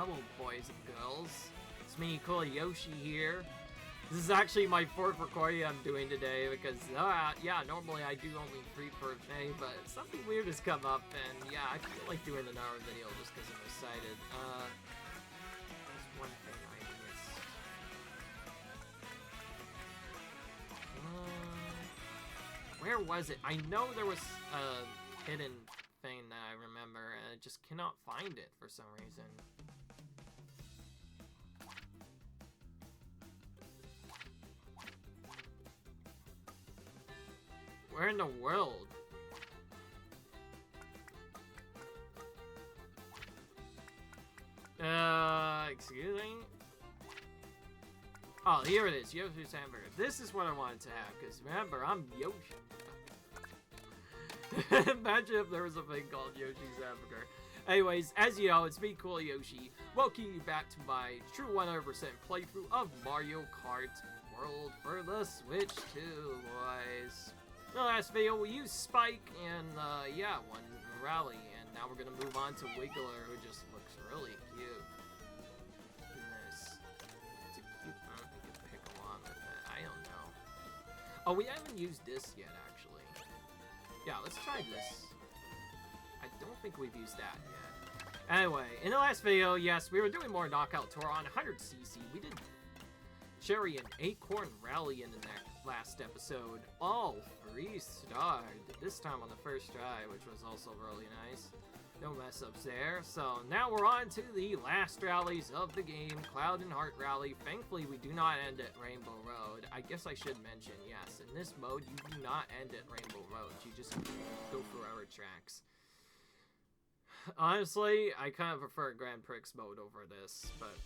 Hello, boys and girls. It's me, Cool Yoshi here. This is actually my 4th recording I'm doing today because, yeah, normally I do only 3 per day, but something weird has come up, and yeah, I feel like doing another video just because I'm excited. There's one thing I missed. Where was it? I know there was a hidden thing that I remember, and I just cannot find it for some reason. Where in the world? Excuse me? Oh, here it is, Yoshi's Hamburger. This is what I wanted to have, because remember, I'm Yoshi. Imagine if there was a thing called Yoshi's Hamburger. Anyways, as you know, it's me, Cool Yoshi, welcoming you back to my true 100% playthrough of Mario Kart World for the Switch 2, boys. In the last video, we used Spike and, yeah, won Rally, and now we're gonna move on to Wiggler, who just looks really cute. Goodness. It's a cute, I don't think you can pick along with it, I don't know. Oh, we haven't used this yet, actually. Yeah, let's try this. I don't think we've used that yet. Anyway, in the last video, yes, we were doing more Knockout Tour on 100cc. We did Cherry and Acorn Rally in the last episode. All 3-star. This time on the first try, which was also really nice. No mess-ups there. So now we're on to the last rallies of the game, Cloud and Heart Rally. Thankfully, we do not end at Rainbow Road. I guess I should mention, yes, in this mode, you do not end at Rainbow Road. You just go through our tracks. Honestly, I kind of prefer Grand Prix mode over this, but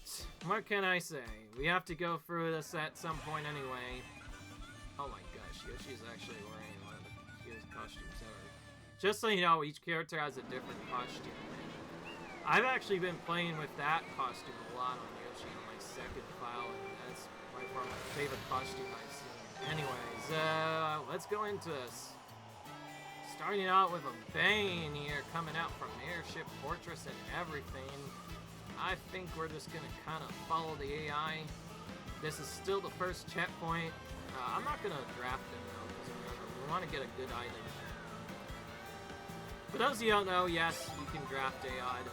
what can I say? We have to go through this at some point anyway. Oh my gosh, Yoshi's actually wearing one of the cutest costumes ever. Just so you know, each character has a different costume. I've actually been playing with that costume a lot on Yoshi on my second file, and that's by far my favorite costume I've seen. Anyways, let's go into this. Starting out with a bang here, coming out from Airship Fortress and everything. I think we're just gonna kind of follow the AI. This is still the first checkpoint. I'm not gonna draft him though, because remember, we want to get a good item. For those of you who don't know, yes, you can draft AI to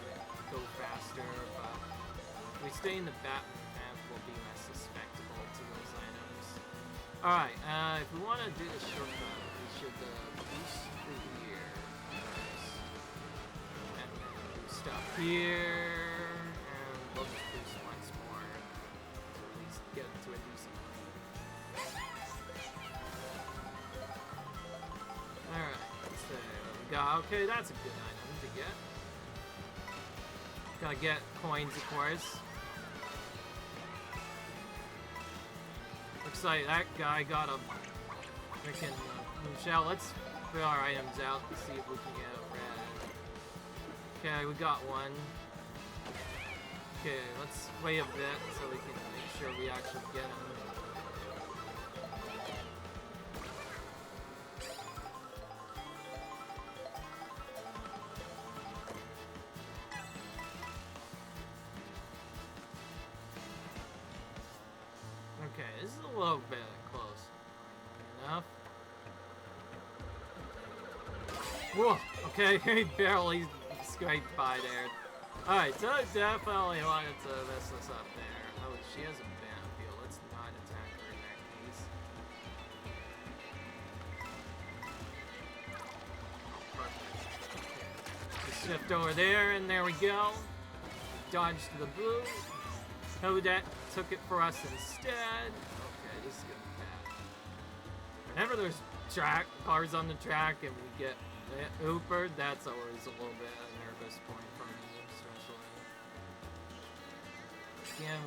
go faster, but if we stay in the back path, we'll be less susceptible to those items. Alright, if we want to do the shortcut, we should boost through here first. And then boost up here, and we'll just boost once more to at least get to a decent point. Alright, let's see what we got. Okay, that's a good item to get. Gotta get coins, of course. Looks like that guy got a freaking shell. Let's fill our items out and see if we can get a red. Okay, we got one. Okay, let's wait a bit so we can make sure we actually get him. Okay, this is a little bit close. Enough. Whoa! Okay, he barely scraped by there. Alright, so I definitely wanted to mess this up there. Oh, she has a battlefield. Let's not attack her in that case. Oh, perfect. Okay. Just shift over there, and there we go. Dodge to the blue. Kodak took it for us instead. Okay, this is gonna be bad. Whenever there's cars on the track and we get Ubered, that's always a little bit a nervous point for me, especially. Again,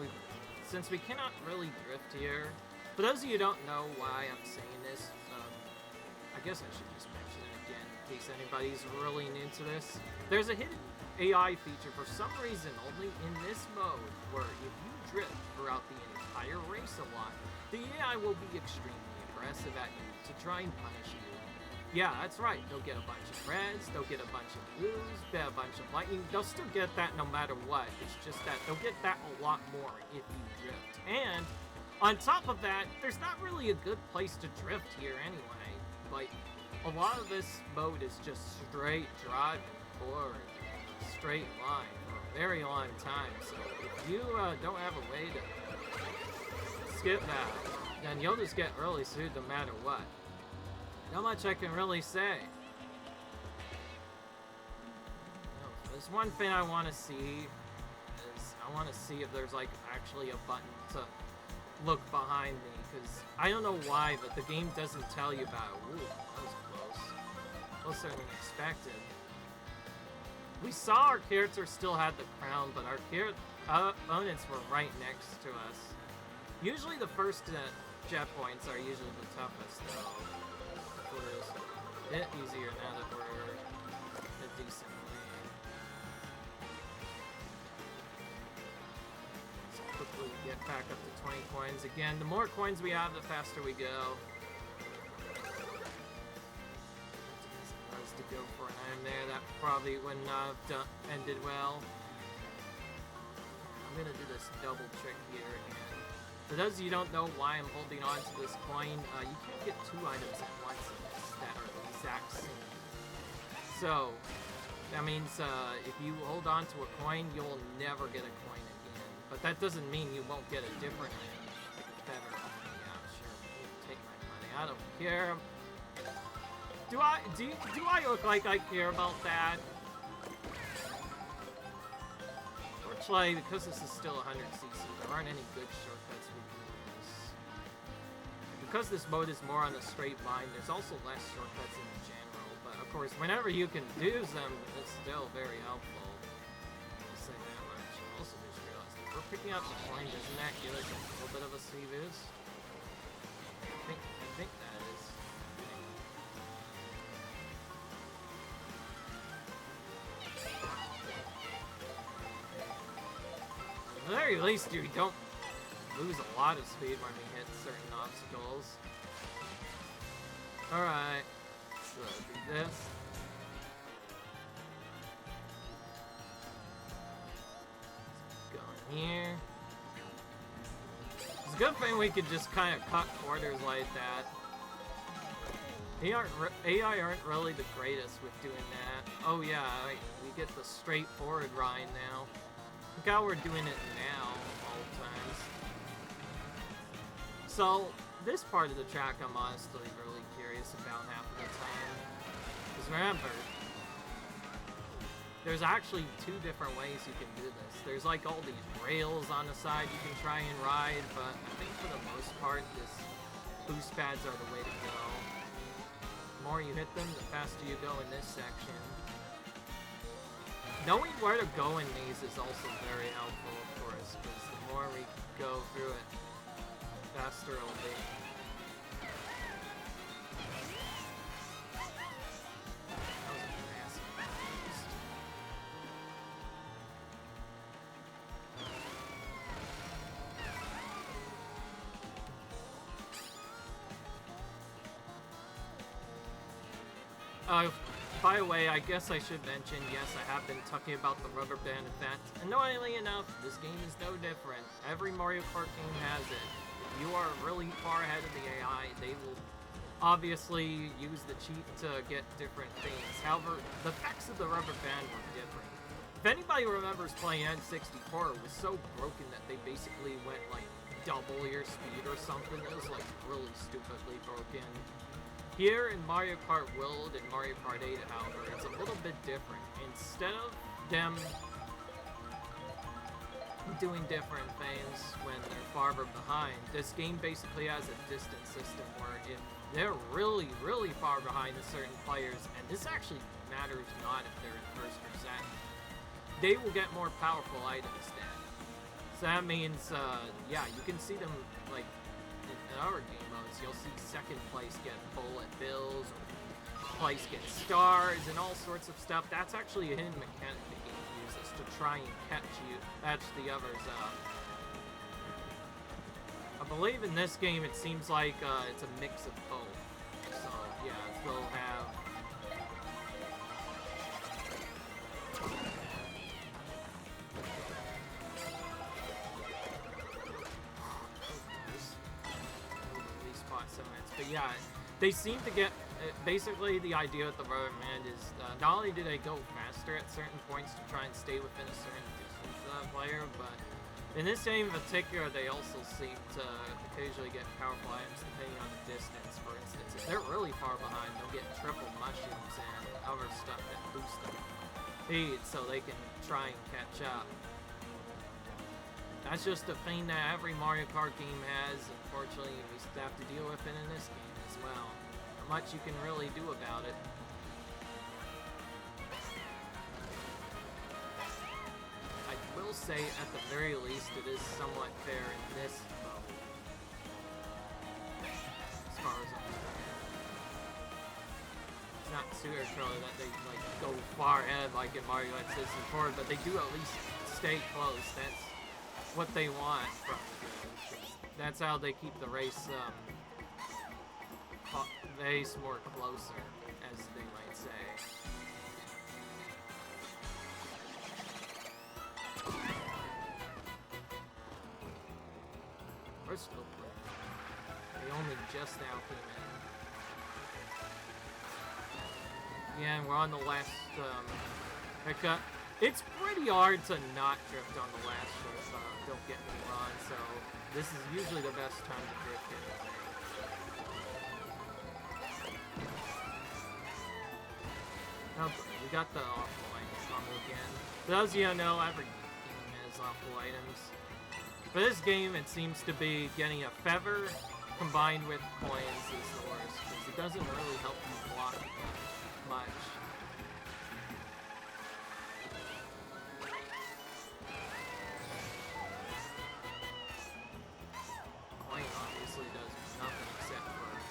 since we cannot really drift here. For those of you who don't know why I'm saying this, I guess I should just mention it again in case anybody's really new to this. There's a hidden AI feature for some reason only in this mode, where if you drift throughout the entire race a lot, the AI will be extremely aggressive at you to try and punish you Yeah, that's right. They'll get a bunch of reds, they'll get a bunch of blues, get a bunch of lightning. They'll still get that no matter what. It's just that they'll get that a lot more if you drift. And on top of that, there's not really a good place to drift here anyway. Like, a lot of this mode is just straight driving forward, straight line for a very long time. So if you don't have a way to skip that, then you'll just get really screwed no matter what. Not much I can really say. There's one thing I want to see is I want to see if there's like actually a button to look behind me, because I don't know why, but the game doesn't tell you about it. Ooh, that was close. Closer than expected. We saw our character still had the crown, but our opponents were right next to us. Usually the first jet points are usually the toughest, though. It's a bit easier now that we're a decent lead. Let's quickly get back up to 20 coins. Again, the more coins we have, the faster we go. To go for an item there, that probably wouldn't have ended well. I'm gonna do this double trick here again. For those of you who don't know why I'm holding on to this coin, you can't get two items at once in this that are the exact same. So, that means if you hold on to a coin, you'll never get a coin again. But that doesn't mean you won't get a different item, like a feather. Yeah, sure, take my money, I don't care. Do I look like I care about that? Fortunately, because this is still 100cc, there aren't any good shortcuts we can use. Because this mode is more on a straight line, there's also less shortcuts in general. But of course, whenever you can use them, it's still very helpful. I'll say that much. I also just realized if we're picking up the coin, doesn't that give us a little bit of a speed boost? I think that is. At the very least, you don't lose a lot of speed when we hit certain obstacles. Alright, so do this. Go in here. It's a good thing we could just kind of cut corners like that. AI aren't really the greatest with doing that. Oh yeah, we get the straightforward ride now. Look how we're doing it now, all the times. So, this part of the track I'm honestly really curious about half of the time. Because remember, there's actually two different ways you can do this. There's like all these rails on the side you can try and ride, but I think for the most part, this boost pads are the way to go. The more you hit them, the faster you go in this section. Knowing where to go in these is also very helpful, of course, because the more we go through it, the faster it'll be. That was a massive boost. By the way, I guess I should mention, yes, I have been talking about the rubber band effect. Annoyingly enough, this game is no different. Every Mario Kart game has it. If you are really far ahead of the AI, they will obviously use the cheat to get different things. However, the effects of the rubber band were different. If anybody remembers playing N64, it was so broken that they basically went like double your speed or something. It was like really stupidly broken. Here in Mario Kart World and Mario Kart 8, however, it's a little bit different. Instead of them doing different things when they're farther behind, this game basically has a distance system where if they're really, really far behind the certain players, and this actually matters not if they're in first or second, they will get more powerful items then. So that means, yeah, you can see them, like, in our game modes, you'll see second place get bullet bills, or place get stars, and all sorts of stuff. That's actually a hidden mechanic the game uses to try and catch the others up. I believe in this game it seems like it's a mix of both. So yeah, they'll have... But yeah, they seem to get... basically, the idea with the rubber band is not only do they go faster at certain points to try and stay within a certain distance of that player, but in this game in particular, they also seem to occasionally get powerful items depending on the distance. For instance, if they're really far behind, they'll get triple mushrooms and other stuff that boost them speed so they can try and catch up. That's just a thing that every Mario Kart game has. Unfortunately, we still have to deal with it in this game as well. Not much you can really do about it. I will say, at the very least, it is somewhat fair in this mode. As far as I'm concerned. It's not super truly that they like go far ahead like in Mario Kart 64, but they do at least stay close. That's what they want from the game. That's how they keep the race more closer, as they might say. We're still playing. They only just now came in. Yeah, and we're on the last pickup. It's pretty hard to not drift on the last strip, don't get me wrong, so this is usually the best time to drift in. Okay, we got the awful items combo again. For those of you who know, every game has awful items. For this game, it seems to be getting a feather combined with coins is the worst, because it doesn't really help you block much.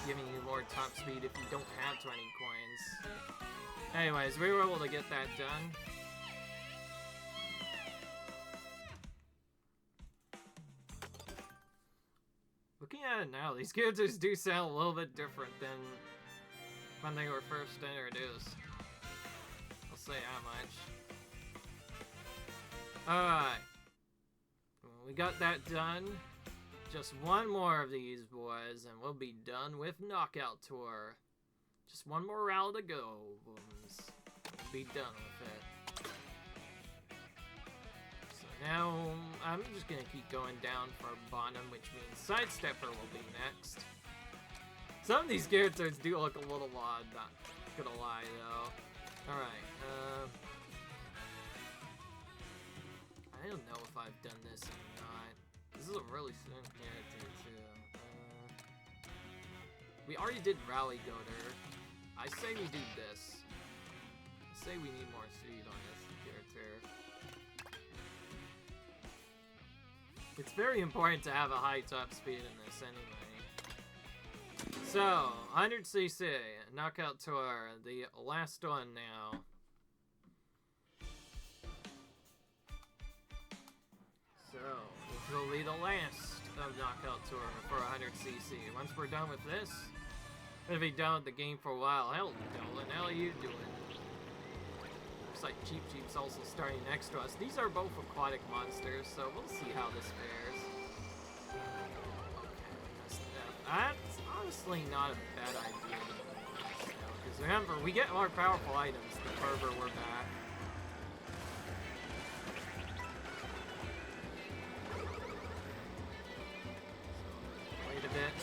Giving you more top speed if you don't have 20 coins. Anyways, we were able to get that done. Looking at it now, these characters do sound a little bit different than when they were first introduced. I'll say how much. Alright. We got that done. Just one more of these boys, and we'll be done with Knockout Tour. Just one more round to go, boys. We'll be done with it. So now, I'm just gonna keep going down for bottom, which means Sidestepper will be next. Some of these characters do look a little odd, not gonna lie, though. Alright, I don't know if I've done this or not. This is a really soon character, too. We already did Rally Goater. I say we do this. I say we need more speed on this character. It's very important to have a high top speed in this anyway. So, 100cc, Knockout Tour, the last one now. So, this will be the last of Knockout Tour for 100cc. Once we're done with this, we're gonna be done with the game for a while. Hell, Dolan, how are you doing? Looks like Cheep Cheep's also starting next to us. These are both aquatic monsters, so we'll see how this fares. That's honestly not a bad idea. Because remember, we get more powerful items the further we're back. Wait a bit.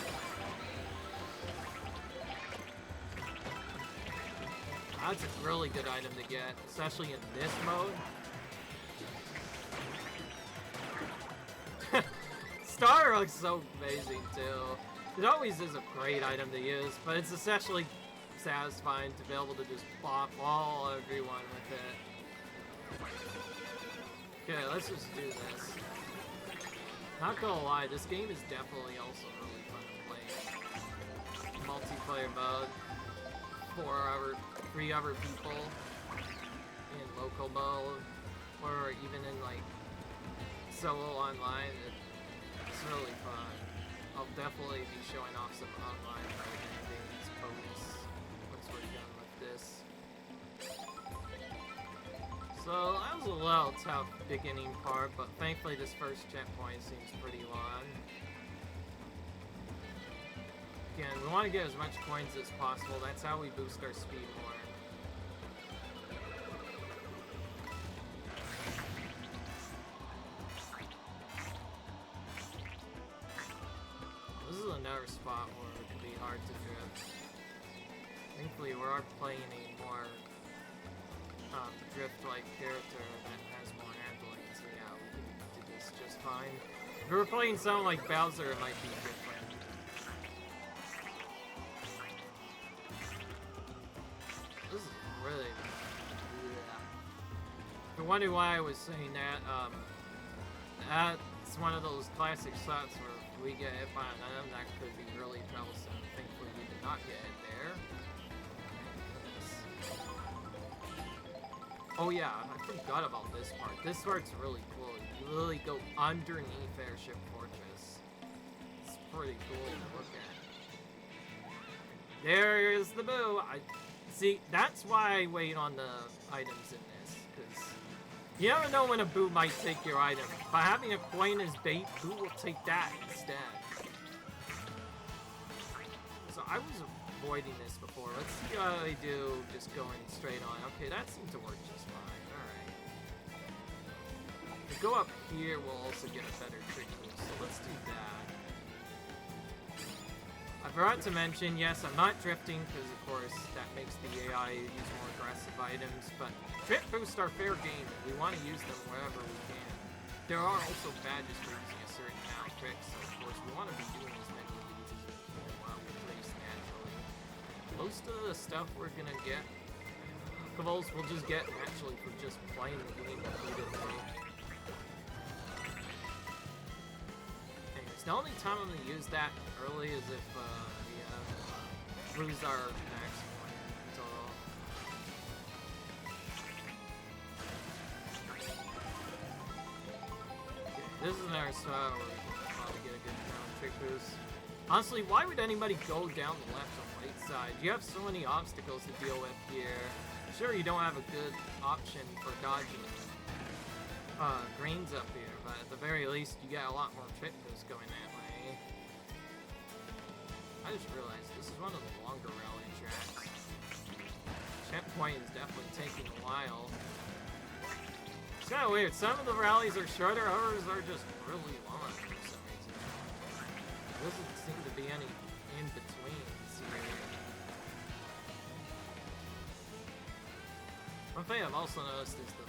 That's a really good item to get, especially in this mode. Star looks so amazing too. It always is a great item to use, but it's especially satisfying to be able to just pop all everyone with it. Okay, let's just do this. Not gonna lie, this game is definitely also really fun to play. Multiplayer mode. 3 other people in local mode, or even in like solo online. It's really fun. I'll definitely be showing off some online games posts this. So that was a little tough beginning part, but thankfully this first checkpoint seems pretty long. Again, we want to get as much coins as possible. That's how we boost our speed more. This is another spot where it can be hard to drift. Thankfully, we are playing a more drift-like character that has more handling, so yeah, we can do this just fine. If we were playing someone like Bowser, it might be different. This is really... yeah. If you wonder why I was saying that, that's one of those classic shots where if we get hit by an item, that could be really troublesome. Thankfully, we did not get hit there. Oh yeah, I forgot about this part. This part's really cool. You literally go underneath Airship Fortress. It's pretty cool to look at. There is the boo! See, that's why I wait on the items in this, because you never know when a boo might take your item. By having a coin as bait, boo will take that instead. So I was avoiding this before. Let's see how I do just going straight on. Okay, that seemed to work just fine. Alright. If we go up here, we'll also get a better trick boost, so let's do that. I forgot to mention, yes, I'm not drifting, because of course that makes the AI use more aggressive items, but trip boosts are fair game, and we want to use them wherever we can. There are also badges for using a certain amount of tricks, so of course we want to be doing as many of these as we can while we race naturally. Most of the stuff we're gonna get, Cabols will just get naturally for just playing the game repeatedly. Anyways, the only time I'm gonna use that early is if we lose our max point total. Okay, this is another spot where we can probably get a good trick boost. Honestly, why would anybody go down the left or right side? You have so many obstacles to deal with here. Sure, you don't have a good option for dodging greens up here, but at the very least, you get a lot more trick boosts going that way. I just realized this is one of the longer rally tracks. Checkpoint is definitely taking a while. It's kind of weird. Some of the rallies are shorter, others are just really long for some reason. There doesn't seem to be any in-betweens here. One thing I've also noticed is the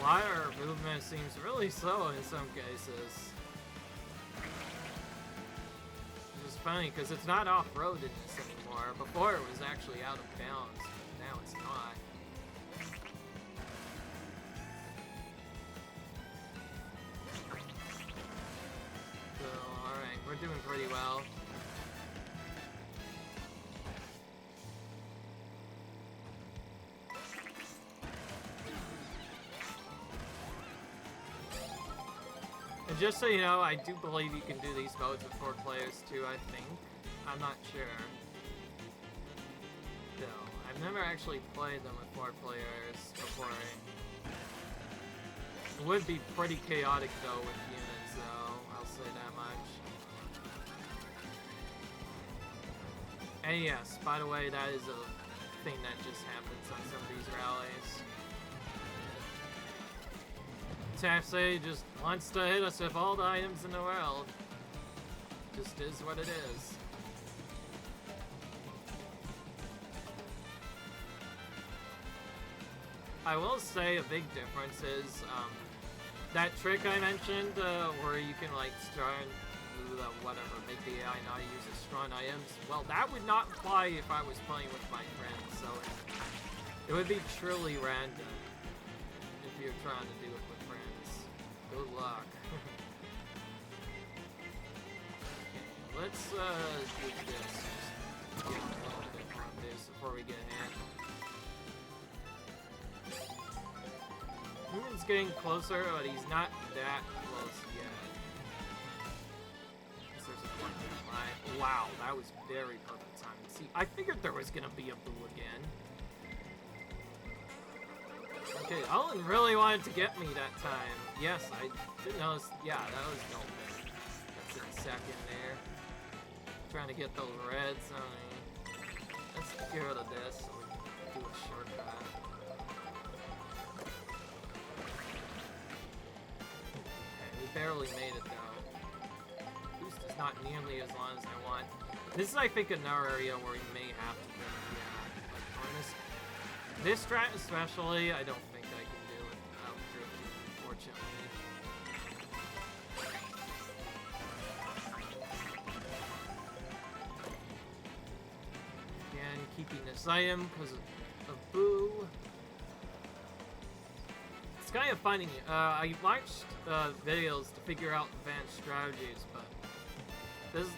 wire movement seems really slow in some cases. Which is funny, because it's not off-road in this anymore. Before it was actually out of bounds, but now it's not. So, alright, we're doing pretty well. And just so you know, I do believe you can do these modes with 4 players too, I think. I'm not sure. No, I've never actually played them with 4 players before. It would be pretty chaotic though with units though, I'll say that much. And yes, by the way, that is a thing that just happens on some of these rallies. Taxi just wants to hit us with all the items in the world. Just is what it is. I will say a big difference is that trick I mentioned where you can like whatever, make the AI not use the strong items. Well, that would not apply if I was playing with my friends, so it would be truly random if you're trying to do it with friends. Good luck. Okay, let's do this. Just get a little bit more of this before we get hit. Moon's getting closer, but he's not that close yet. So there's a button. Wow, that was very perfect timing. See, I figured there was gonna be a boo again. Okay, Alan really wanted to get me that time. Yes, I did notice. Yeah, that was no miss. That's in second there. Trying to get those reds on me. Let's get rid of this so we can do a shortcut. Okay, we barely made it though. Boost is not nearly as long as I want. This is, I think, another area where we may have to do, like on this track especially, I don't think I can do it without drifting, unfortunately. Again, keeping this item because of Boo. It's kind of funny. I watched videos to figure out advanced strategies, but this is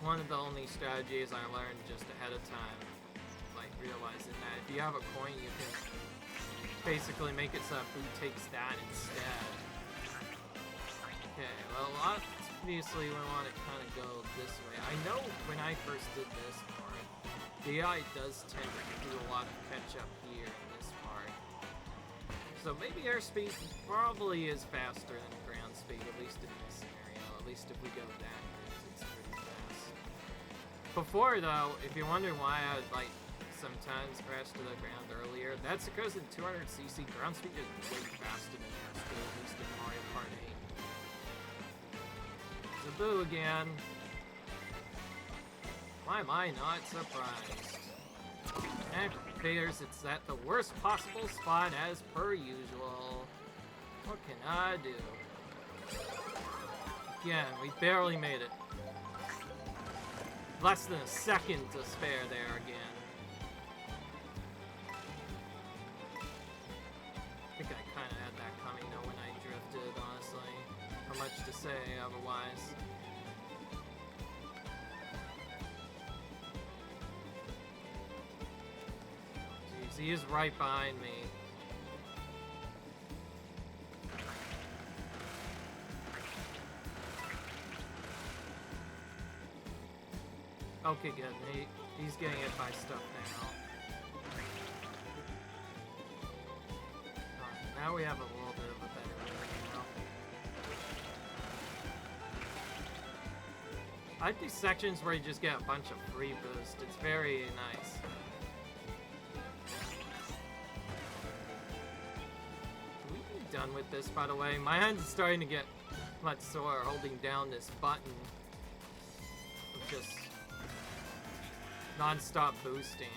one of the only strategies I learned just ahead of time. Like realizing that if you have a coin, you can basically make it so that Boo takes that instead. Okay, well, obviously we want to kind of go this way. I know when I first did this part, the AI does tend to do a lot of catch up here in this part. So maybe airspeed probably is faster than ground speed, at least in this scenario. At least if we go that route, it's pretty fast. Before though, if you wonder why I would like sometimes crash to the ground earlier, that's because in 200cc ground speed is way faster than airspeed, at least in Mario Kart 8. So Boo again. Why am I not surprised? And figures it's at the worst possible spot as per usual. What can I do? Again, we barely made it. Less than a second to spare there again. I think I kind of had that coming though when I drifted, honestly. Not much to say otherwise. Jeez, he is right behind me. Okay, good. He's getting hit by stuff now. Alright, now we have a little bit of a better rhythm now. I like these sections where you just get a bunch of free boost. It's very nice. Are we done with this, by the way? My hand's starting to get much sore holding down this button. Just non-stop boosting.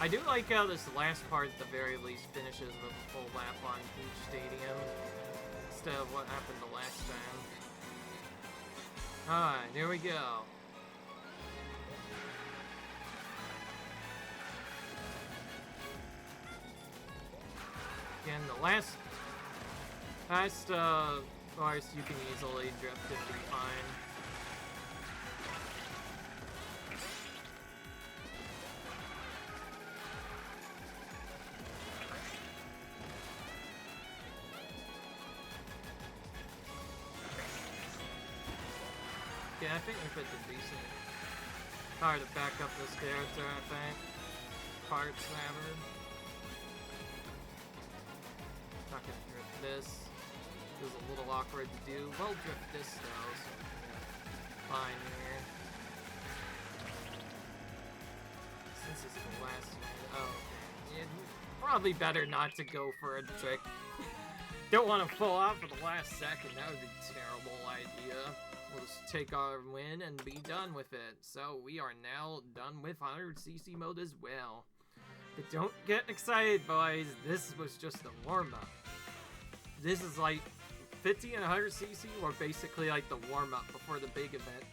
I do like how this last part at the very least finishes with a full lap on Beach Stadium instead of what happened the last time. Alright, here we go. Again, the last course you can easily drift and be fine. Okay, I think we put the decent car to back up this character, I think. Parts, whatever. Not gonna drift this. It was a little awkward to do. We'll drift this though, so fine here. Since this is the last one. Oh, okay. Probably better not to go for a trick. Don't want to fall off at the last second. That would be a terrible idea. We'll just take our win and be done with it. So we are now done with 100cc mode as well. But don't get excited, boys. This was just a warm-up. This is like 50 and 100cc were basically like the warm-up before the big event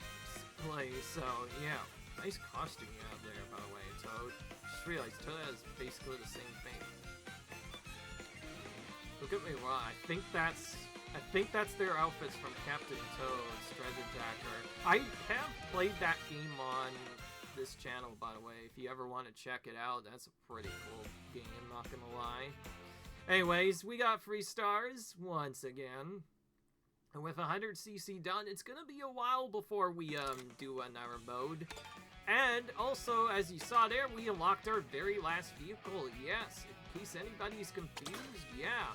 plays. So yeah, nice costume you have there, by the way, Toad. Just realized Toad has basically the same thing. Don't get me wrong. I think that's their outfits from Captain Toad's Treasure Jacker. I have played that game on this channel, by the way. If you ever want to check it out, that's a pretty cool game, not gonna lie. Anyways, we got 3 stars once again. And with 100cc done, it's gonna be a while before we do another mode. And also, as you saw there, we unlocked our very last vehicle. Yes, in case anybody's confused, yeah.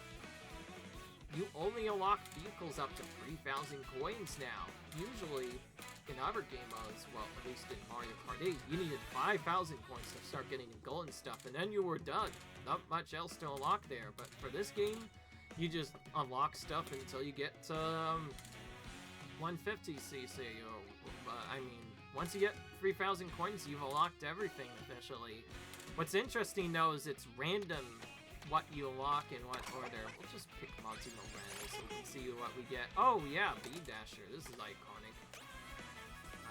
You only unlock vehicles up to 3,000 coins now. Usually, in other game modes, well, at least in Mario Kart 8, you needed 5,000 coins to start getting gold and stuff, and then you were done. Not much else to unlock there, but for this game, you just unlock stuff until you get to 150cc, I mean, once you get 3,000 coins, you've unlocked everything officially. What's interesting though is it's random what you unlock in what order. We'll just pick Montimo Rally so we can see what we get. Oh yeah, B-Dasher, this is iconic.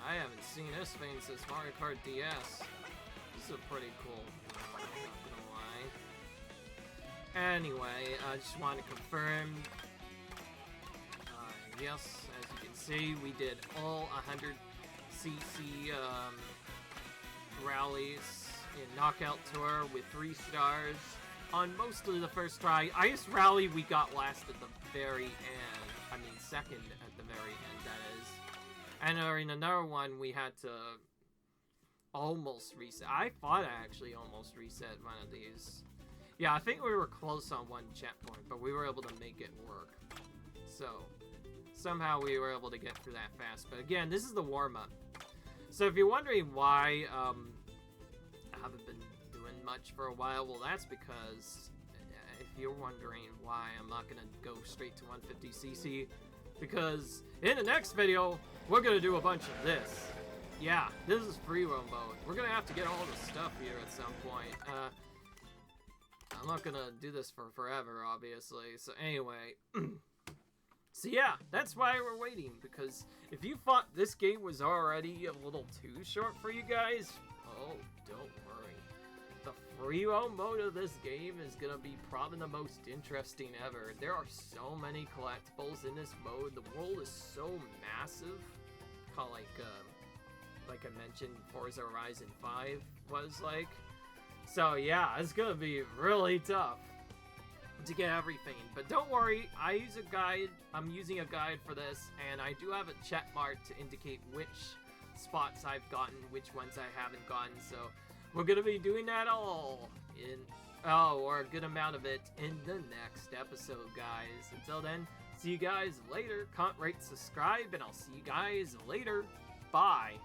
I haven't seen this thing since Mario Kart DS. This is a pretty cool, I'm not gonna lie. Anyway, I just want to confirm, yes, as you can see, we did all 100cc rallies in Knockout Tour with 3 stars on mostly the first try. Ice Rally we got last at the very end. I mean, second at the very end, that is. And in another one, we had to almost reset. I thought I actually almost reset one of these. Yeah, I think we were close on one checkpoint, but we were able to make it work. So, somehow we were able to get through that fast. But again, this is the warm-up. So if you're wondering why I haven't been doing much for a while, well, that's because if you're wondering why I'm not going to go straight to 150cc, because in the next video, we're going to do a bunch of this. Yeah, this is free roam mode. We're going to have to get all the stuff here at some point. I'm not going to do this for forever, obviously. So anyway, so yeah, that's why we're waiting, because if you thought this game was already a little too short for you guys, oh, don't worry. The free roam mode of this game is gonna be probably the most interesting ever. There are so many collectibles in this mode. The world is so massive, kind of like I mentioned, Forza Horizon 5 was like. So yeah, it's gonna be really tough to get everything, but don't worry, I use a guide. I'm using a guide for this, and I do have a check mark to indicate which spots I've gotten, which ones I haven't gotten, so we're gonna be doing that all in, or a good amount of it in the next episode, guys. Until then, see you guys later. Comment, rate, subscribe, and I'll see you guys later. Bye.